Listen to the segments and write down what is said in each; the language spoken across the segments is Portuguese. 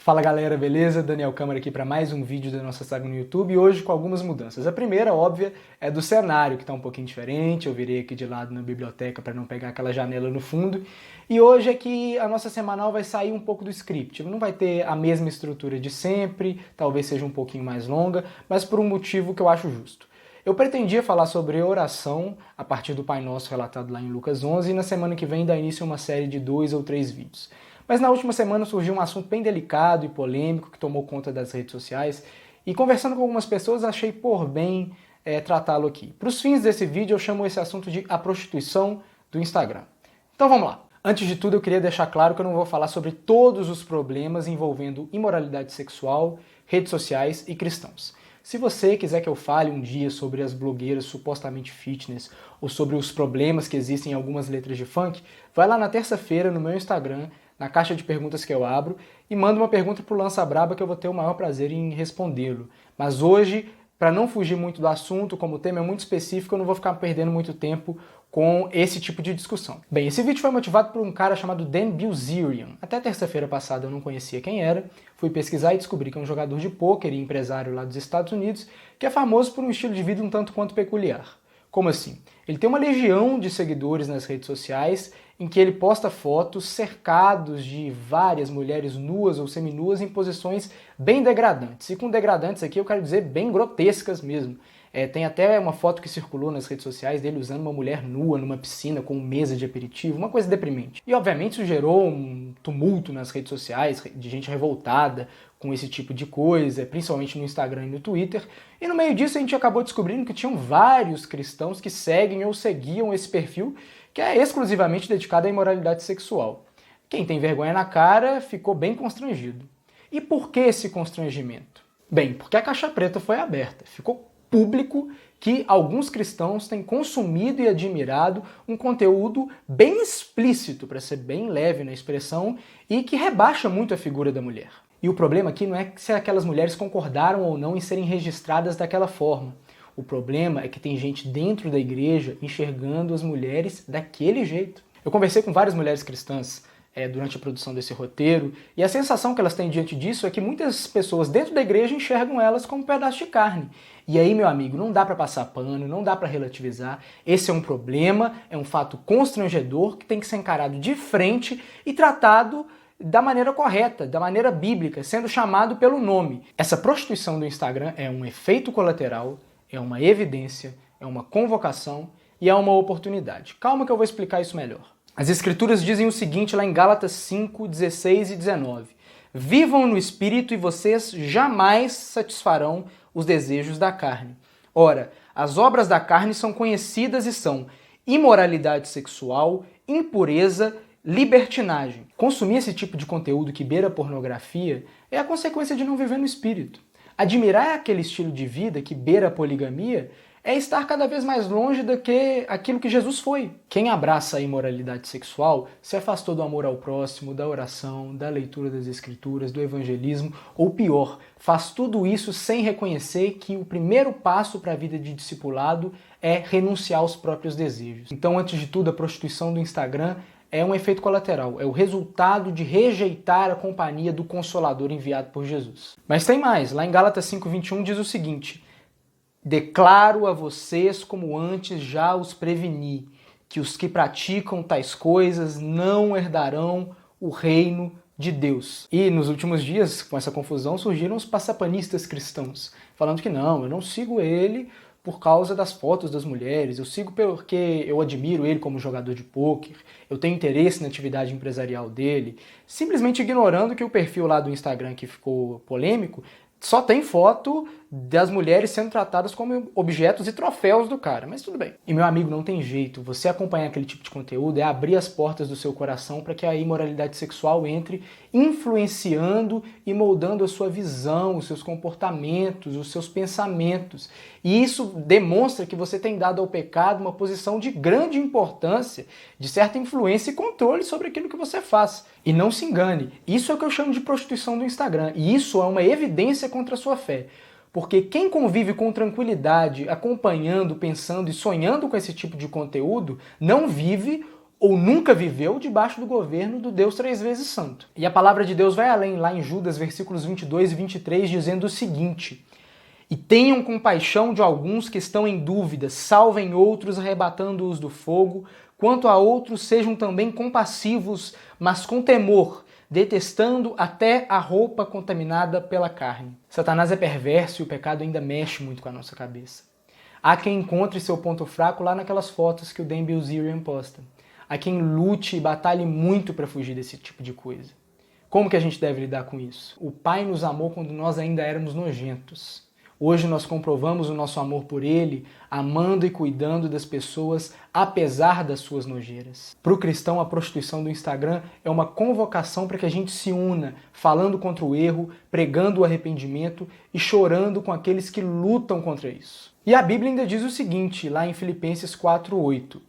Fala galera, beleza? Daniel Câmara aqui para mais um vídeo da nossa saga no YouTube e hoje com algumas mudanças. A primeira, óbvia, é do cenário, que está um pouquinho diferente. Eu virei aqui de lado na biblioteca para não pegar aquela janela no fundo. E hoje é que a nossa semanal vai sair um pouco do script. Não vai ter a mesma estrutura de sempre, talvez seja um pouquinho mais longa, mas por um motivo que eu acho justo. Eu pretendia falar sobre oração a partir do Pai Nosso relatado lá em Lucas 11 e na semana que vem dar início a uma série de 2 ou 3 vídeos. Mas na última semana surgiu um assunto bem delicado e polêmico que tomou conta das redes sociais e conversando com algumas pessoas achei por bem tratá-lo aqui. Para os fins desse vídeo eu chamo esse assunto de a prostituição do Instagram. Então vamos lá. Antes de tudo eu queria deixar claro que eu não vou falar sobre todos os problemas envolvendo imoralidade sexual, redes sociais e cristãos. Se você quiser que eu fale um dia sobre as blogueiras supostamente fitness ou sobre os problemas que existem em algumas letras de funk, vai lá na terça-feira no meu Instagram, na caixa de perguntas que eu abro, e manda uma pergunta pro Lança Braba que eu vou ter o maior prazer em respondê-lo. Mas hoje, para não fugir muito do assunto, como o tema é muito específico, eu não vou ficar perdendo muito tempo com esse tipo de discussão. Bem, esse vídeo foi motivado por um cara chamado Dan Bilzerian. Até terça-feira passada eu não conhecia quem era, fui pesquisar e descobri que é um jogador de pôquer e empresário lá dos Estados Unidos, que é famoso por um estilo de vida um tanto quanto peculiar. Como assim? Ele tem uma legião de seguidores nas redes sociais em que ele posta fotos cercados de várias mulheres nuas ou seminuas em posições bem degradantes. E com degradantes aqui eu quero dizer bem grotescas mesmo. Tem até uma foto que circulou nas redes sociais dele usando uma mulher nua numa piscina com mesa de aperitivo, uma coisa deprimente. E obviamente isso gerou um tumulto nas redes sociais, de gente revoltada com esse tipo de coisa, principalmente no Instagram e no Twitter. E no meio disso a gente acabou descobrindo que tinham vários cristãos que seguem ou seguiam esse perfil que é exclusivamente dedicado à imoralidade sexual. Quem tem vergonha na cara ficou bem constrangido. E por que esse constrangimento? Bem, porque a caixa preta foi aberta. Ficou público que alguns cristãos têm consumido e admirado um conteúdo bem explícito, para ser bem leve na expressão, e que rebaixa muito a figura da mulher. E o problema aqui não é se aquelas mulheres concordaram ou não em serem registradas daquela forma. O problema é que tem gente dentro da igreja enxergando as mulheres daquele jeito. Eu conversei com várias mulheres cristãs durante a produção desse roteiro, e a sensação que elas têm diante disso é que muitas pessoas dentro da igreja enxergam elas como um pedaço de carne. E aí, meu amigo, não dá para passar pano, não dá para relativizar. Esse é um problema, é um fato constrangedor que tem que ser encarado de frente e tratado da maneira correta, da maneira bíblica, sendo chamado pelo nome. Essa prostituição do Instagram é um efeito colateral, é uma evidência, é uma convocação e é uma oportunidade. Calma que eu vou explicar isso melhor. As Escrituras dizem o seguinte lá em Gálatas 5, 16 e 19. Vivam no Espírito e vocês jamais satisfarão os desejos da carne. Ora, as obras da carne são conhecidas e são imoralidade sexual, impureza, libertinagem. Consumir esse tipo de conteúdo que beira pornografia é a consequência de não viver no Espírito. Admirar aquele estilo de vida que beira a poligamia é estar cada vez mais longe do que aquilo que Jesus foi. Quem abraça a imoralidade sexual se afastou do amor ao próximo, da oração, da leitura das escrituras, do evangelismo, ou pior, faz tudo isso sem reconhecer que o primeiro passo para a vida de discipulado é renunciar aos próprios desejos. Então, antes de tudo, a prostituição do Instagram é um efeito colateral, é o resultado de rejeitar a companhia do Consolador enviado por Jesus. Mas tem mais, lá em Gálatas 5:21 diz o seguinte: declaro a vocês como antes já os preveni, que os que praticam tais coisas não herdarão o reino de Deus. E nos últimos dias, com essa confusão, surgiram os passapanistas cristãos, falando que não, eu não sigo ele por causa das fotos das mulheres, eu sigo porque eu admiro ele como jogador de pôquer, eu tenho interesse na atividade empresarial dele, simplesmente ignorando que o perfil lá do Instagram que ficou polêmico só tem foto das mulheres sendo tratadas como objetos e troféus do cara, mas tudo bem. E meu amigo, não tem jeito, você acompanhar aquele tipo de conteúdo é abrir as portas do seu coração para que a imoralidade sexual entre influenciando e moldando a sua visão, os seus comportamentos, os seus pensamentos. E isso demonstra que você tem dado ao pecado uma posição de grande importância, de certa influência e controle sobre aquilo que você faz. E não se engane, isso é o que eu chamo de prostituição do Instagram, e isso é uma evidência contra a sua fé. Porque quem convive com tranquilidade, acompanhando, pensando e sonhando com esse tipo de conteúdo, não vive ou nunca viveu debaixo do governo do Deus três vezes santo. E a palavra de Deus vai além, lá em Judas, versículos 22 e 23, dizendo o seguinte: e tenham compaixão de alguns que estão em dúvida, salvem outros arrebatando-os do fogo, quanto a outros sejam também compassivos, mas com temor, detestando até a roupa contaminada pela carne. Satanás é perverso e o pecado ainda mexe muito com a nossa cabeça. Há quem encontre seu ponto fraco lá naquelas fotos que o Dan Bilzerian posta. Há quem lute e batalhe muito para fugir desse tipo de coisa. Como que a gente deve lidar com isso? O Pai nos amou quando nós ainda éramos nojentos. Hoje nós comprovamos o nosso amor por Ele, amando e cuidando das pessoas, apesar das suas nojeiras. Para o cristão, a prostituição do Instagram é uma convocação para que a gente se una, falando contra o erro, pregando o arrependimento e chorando com aqueles que lutam contra isso. E a Bíblia ainda diz o seguinte, lá em Filipenses 4:8.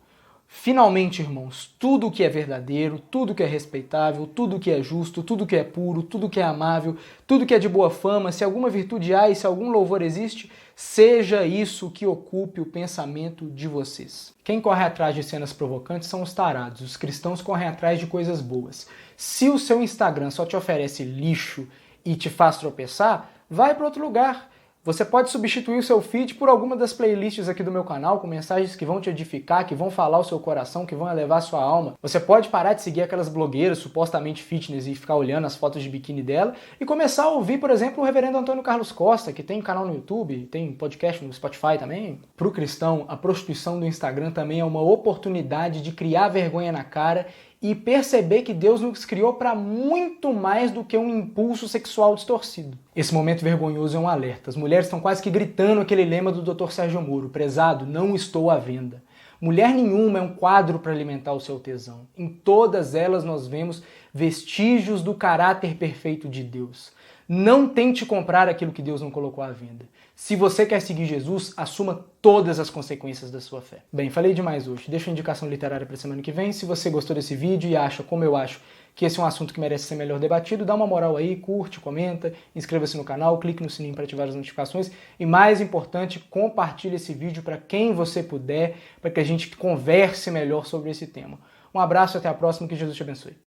Finalmente, irmãos, tudo o que é verdadeiro, tudo o que é respeitável, tudo o que é justo, tudo o que é puro, tudo o que é amável, tudo o que é de boa fama, se alguma virtude há e se algum louvor existe, seja isso que ocupe o pensamento de vocês. Quem corre atrás de cenas provocantes são os tarados, os cristãos correm atrás de coisas boas. Se o seu Instagram só te oferece lixo e te faz tropeçar, vai para outro lugar. Você pode substituir o seu feed por alguma das playlists aqui do meu canal, com mensagens que vão te edificar, que vão falar o seu coração, que vão elevar a sua alma. Você pode parar de seguir aquelas blogueiras supostamente fitness e ficar olhando as fotos de biquíni dela e começar a ouvir, por exemplo, o reverendo Antônio Carlos Costa, que tem um canal no YouTube, tem podcast no Spotify também. Para o cristão, a prostituição do Instagram também é uma oportunidade de criar vergonha na cara e perceber que Deus nos criou para muito mais do que um impulso sexual distorcido. Esse momento vergonhoso é um alerta. As mulheres estão quase que gritando aquele lema do Dr. Sérgio Moro: prezado, não estou à venda. Mulher nenhuma é um quadro para alimentar o seu tesão. Em todas elas nós vemos vestígios do caráter perfeito de Deus. Não tente comprar aquilo que Deus não colocou à venda. Se você quer seguir Jesus, assuma todas as consequências da sua fé. Bem, falei demais hoje. Deixa uma indicação literária para a semana que vem. Se você gostou desse vídeo e acha, como eu acho, que esse é um assunto que merece ser melhor debatido, dá uma moral aí, curte, comenta, inscreva-se no canal, clique no sininho para ativar as notificações e, mais importante, compartilhe esse vídeo para quem você puder, para que a gente converse melhor sobre esse tema. Um abraço e até a próxima, que Jesus te abençoe.